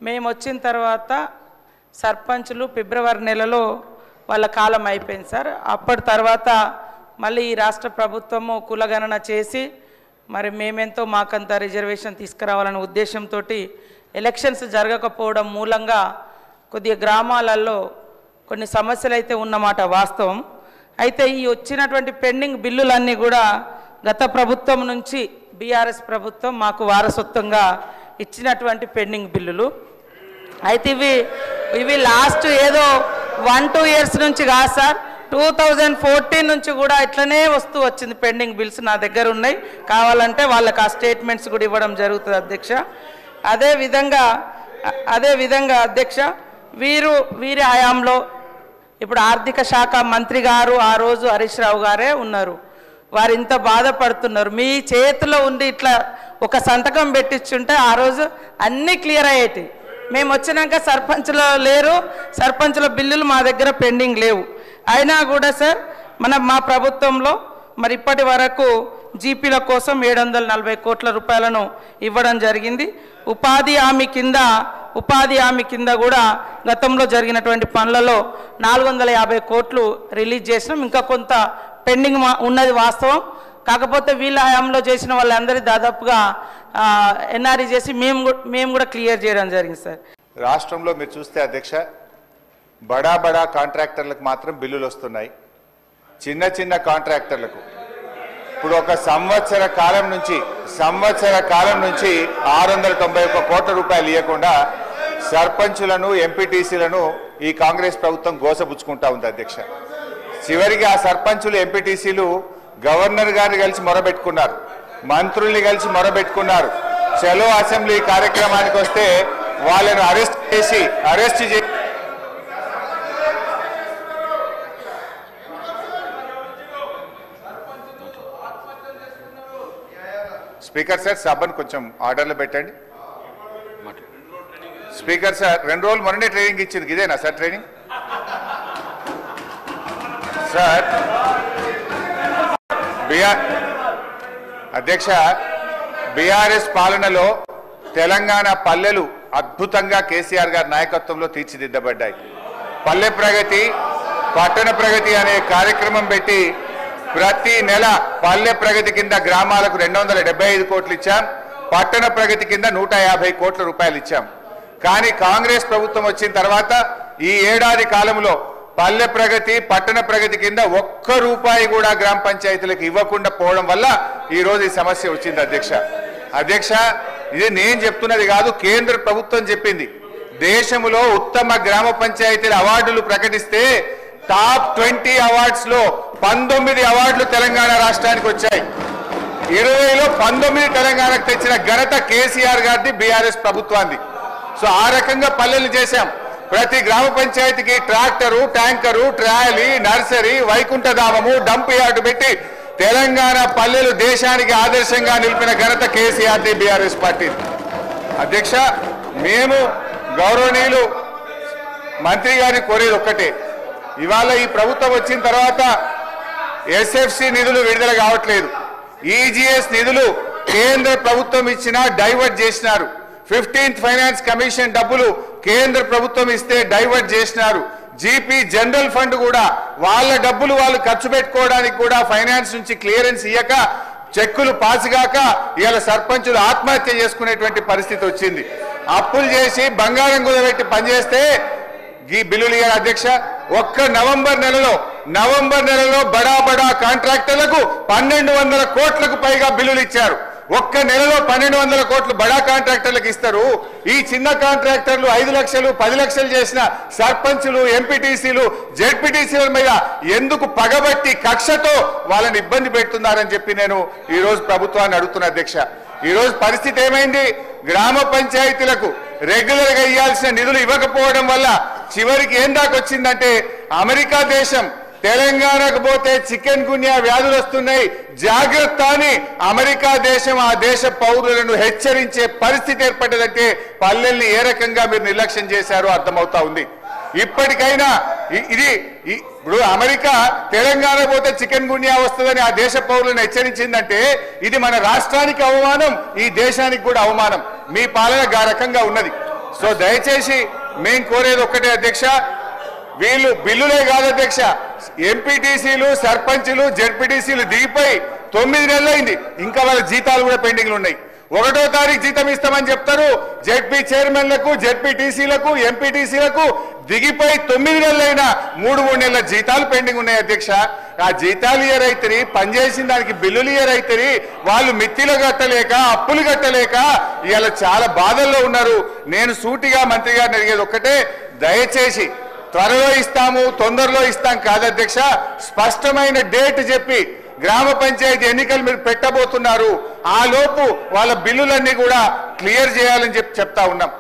మేము వచ్చిన తర్వాత సర్పంచులు ఫిబ్రవరి నెలలో వాళ్ళ కాలం అయిపోయింది సార్. అప్పటి తర్వాత మళ్ళీ ఈ రాష్ట్ర ప్రభుత్వము కులగణన చేసి మరి మేమెంతో మాకంత రిజర్వేషన్ తీసుకురావాలనే ఉద్దేశంతో ఎలక్షన్స్ జరగకపోవడం మూలంగా కొద్దిగా గ్రామాలలో కొన్ని సమస్యలు అయితే ఉన్నమాట వాస్తవం. అయితే ఈ వచ్చినటువంటి పెండింగ్ బిల్లులన్నీ కూడా గత ప్రభుత్వం నుంచి బీఆర్ఎస్ ప్రభుత్వం మాకు వారసత్వంగా ఇచ్చినటువంటి పెండింగ్ బిల్లులు. అయితే ఇవి లాస్ట్ ఏదో 1-2 ఇయర్స్ నుంచి కాదు సార్, 2014 నుంచి కూడా ఇట్లనే వస్తూ వచ్చింది. పెండింగ్ బిల్స్ నా దగ్గర ఉన్నాయి, కావాలంటే వాళ్ళకి ఆ స్టేట్మెంట్స్ కూడా ఇవ్వడం జరుగుతుంది అధ్యక్ష. అదేవిధంగా అధ్యక్ష వీరి హయాంలో ఇప్పుడు ఆర్థిక శాఖ మంత్రి గారు ఆ రోజు హరీష్ రావు గారే ఉన్నారు. వారు ఇంత బాధపడుతున్నారు. మీ చేతిలో ఉండి ఇట్లా ఒక సంతకం పెట్టించుంటే ఆ రోజు అన్నీ క్లియర్ అయ్యేటి. మేము వచ్చినాక సర్పంచ్లో లేరు, సర్పంచ్ల బిల్లులు మా దగ్గర పెండింగ్ లేవు. అయినా కూడా సార్ మా ప్రభుత్వంలో మరి ఇప్పటి వరకు జీపీల కోసం 740 కోట్ల రూపాయలను ఇవ్వడం జరిగింది. ఉపాధి హామీ కింద కూడా గతంలో జరిగినటువంటి పనులలో 450 కోట్లు రిలీజ్ చేసినాం. ఇంకా కొంత పెండింగ్ ఉన్నది వాస్తవం. కాకపోతే వీళ్ళ హయాంలో చేసిన వాళ్ళందరి దాదాపుగా ఎన్ఆర్ఈ చేసి మేము కూడా క్లియర్ చేయడం జరిగింది సార్. రాష్ట్రంలో మీరు చూస్తే అధ్యక్ష, బడా కాంట్రాక్టర్లకు మాత్రం బిల్లులు వస్తున్నాయి. చిన్న కాంట్రాక్టర్లకు ఇప్పుడు ఒక సంవత్సర కాలం నుంచి 691 కోట్ల రూపాయలు ఇవ్వకుండా సర్పంచులను ఎంపీటీసీలను ఈ కాంగ్రెస్ ప్రభుత్వం గోసపుచ్చుకుంటా ఉంది అధ్యక్ష. చివరికి ఆ సర్పంచులు ఎంపీటీసీలు గవర్నర్ గారిని కలిసి మొరబెట్టుకున్నారు, మంత్రుల్ని కలిసి మొరబెట్టుకున్నారు. చలో అసెంబ్లీ కార్యక్రమానికి వస్తే వాళ్ళను అరెస్ట్ చేసి స్పీకర్ సార్ సభను కొంచెం ఆర్డర్లో పెట్టండి. స్పీకర్ సార్ 2 రోజులు మొన్ననే ట్రైనింగ్ ఇచ్చింది, ఇదేనా సార్ ట్రైనింగ్? సార్ అధ్యక్ష, బీఆర్ఎస్ పాలనలో తెలంగాణ పల్లెలు అద్భుతంగా కేసీఆర్ గారి నాయకత్వంలో తీర్చిదిద్దబడ్డాయి. పల్లె ప్రగతి, పట్టణ ప్రగతి అనే కార్యక్రమం పెట్టి ప్రతి నెల పల్లె ప్రగతి కింద గ్రామాలకు 275 కోట్లు ఇచ్చాం, పట్టణ ప్రగతి కింద 150 కోట్ల రూపాయలు ఇచ్చాం. కానీ కాంగ్రెస్ ప్రభుత్వం వచ్చిన తర్వాత ఈ ఏడాది కాలంలో పల్లె ప్రగతి, పట్టణ ప్రగతి కింద 1 రూపాయి కూడా గ్రామ పంచాయతీలకు ఇవ్వకుండా పోవడం వల్ల ఈ రోజు ఈ సమస్య వచ్చింది అధ్యక్ష. ఇది నేను చెప్తున్నది కాదు, కేంద్ర ప్రభుత్వం చెప్పింది. దేశంలో ఉత్తమ గ్రామ పంచాయతీల అవార్డులు ప్రకటిస్తే టాప్ 20 అవార్డ్స్ లో 19 అవార్డులు తెలంగాణ రాష్ట్రానికి వచ్చాయి. 20లో 19 తెలంగాణకు తెచ్చిన ఘనత కేసీఆర్ గారిది, బీఆర్ఎస్ ప్రభుత్వాన్ని. సో ఆ రకంగా పల్లెలు చేశాం. ప్రతి గ్రామ పంచాయతీకి ట్రాక్టరు, ట్యాంకరు, ట్రాలీ, నర్సరీ, వైకుంఠధామము, డంప్ యార్డు పెట్టి తెలంగాణ పల్లెలు దేశానికి ఆదర్శంగా నిలిపిన ఘనత కేసీఆర్ది, బీఆర్ఎస్ పార్టీ. అధ్యక్ష, మేము గౌరవనీయులు మంత్రి గారిని కోరేది ఒక్కటే, ఇవాళ ఈ ప్రభుత్వం వచ్చిన తర్వాత ఎస్ఎఫ్సి నిధులు విడుదల కావట్లేదు. ఈజీఎస్ నిధులు కేంద్ర ప్రభుత్వం ఇచ్చినా డైవర్ట్ చేసినారు. 15th ఫైనాన్స్ కమిషన్ డబ్బులు కేంద్ర ప్రభుత్వం ఇస్తే డైవర్ట్ చేసినారు. జీపీ జనరల్ ఫండ్ కూడా వాళ్ళ డబ్బులు వాళ్ళు ఖర్చు పెట్టుకోవడానికి కూడా ఫైనాన్స్ నుంచి క్లియరెన్స్ ఇయ్యక, చెక్కులు పాసుగాక ఇవాళ సర్పంచులు ఆత్మహత్య చేసుకునేటువంటి పరిస్థితి వచ్చింది. అప్పులు చేసి బంగారం కుదబెట్టి పనిచేస్తే ఈ బిల్లులు ఇయ్యారు అధ్యక్ష. ఒక్క నవంబర్ నెలలో బడా కాంట్రాక్టర్లకు 1200 కోట్లకు పైగా బిల్లులు ఇచ్చారు. ఒక్క నెలలో 1200 కోట్లు బడా కాంట్రాక్టర్లకు ఇస్తారు. ఈ చిన్న కాంట్రాక్టర్లు 5 లక్షలు 10 లక్షలు చేసిన సర్పంచులు, ఎంపీటీసీలు, జెడ్పీటీసీల మీద ఎందుకు పగబట్టి కక్షతో వాళ్ళని ఇబ్బంది పెడుతున్నారని చెప్పి నేను ఈ రోజు ప్రభుత్వాన్ని అడుగుతున్నా అధ్యక్ష. ఈ రోజు పరిస్థితి ఏమైంది? గ్రామ పంచాయతీలకు రెగ్యులర్ గా ఇవ్వాల్సిన నిధులు ఇవ్వకపోవడం వల్ల చివరికి ఏం దాకా వచ్చిందంటే, అమెరికా దేశం తెలంగాణకు పోతే చికెన్ గున్యా వ్యాధులు వస్తున్నాయి, జాగ్రత్త అని అమెరికా దేశం ఆ దేశ పౌరులను హెచ్చరించే పరిస్థితి ఏర్పడ్డదంటే పల్లెల్ని ఏ రకంగా మీరు నిర్లక్ష్యం చేశారో అర్థమవుతా ఉంది. ఇప్పటికైనా ఇది ఇప్పుడు అమెరికా తెలంగాణ పోతే చికెన్ గున్యా వస్తుందని ఆ దేశ పౌరులను హెచ్చరించిందంటే ఇది మన రాష్ట్రానికి అవమానం, ఈ దేశానికి కూడా అవమానం. మీ పాలన గా రకంగా ఉన్నది. సో దయచేసి మేము కోరేది ఒక్కటే అధ్యక్ష, వీళ్ళు బిల్లులే కాదు అధ్యక్ష, ఎంపీటీసీలు, సర్పంచులు, జెడ్పీటీసీలు దిగిపోయి 9 నెలలైంది, ఇంకా వాళ్ళ జీతాలు కూడా పెండింగ్లు ఉన్నాయి. 1వ తారీఖు జీతం ఇస్తామని చెప్తారు. జెడ్పీ చైర్మన్లకు, జెడ్పీటీసీలకు, ఎంపీటీసీలకు దిగిపోయి 9 నెలలైనా 3 నెలల జీతాలు పెండింగ్ ఉన్నాయి అధ్యక్ష. ఆ జీతాలు ఇయరైతే, పనిచేసిన దానికి బిల్లులు ఇయరైతే, వాళ్ళు మిత్తిలు కట్టలేక, అప్పులు కట్టలేక ఇవాళ చాలా బాధల్లో ఉన్నారు. నేను సూటిగా మంత్రి గారిని అడిగేది ఒక్కటే, దయచేసి త్వరలో ఇస్తాము, తొందరలో ఇస్తాం కాదు అధ్యక్ష, స్పష్టమైన డేట్ చెప్పి గ్రామ పంచాయతీ ఎన్నికలు మీరు పెట్టబోతున్నారు, ఆ లోపు వాళ్ళ బిల్లులన్నీ కూడా క్లియర్ చేయాలని చెప్తా ఉన్నాం.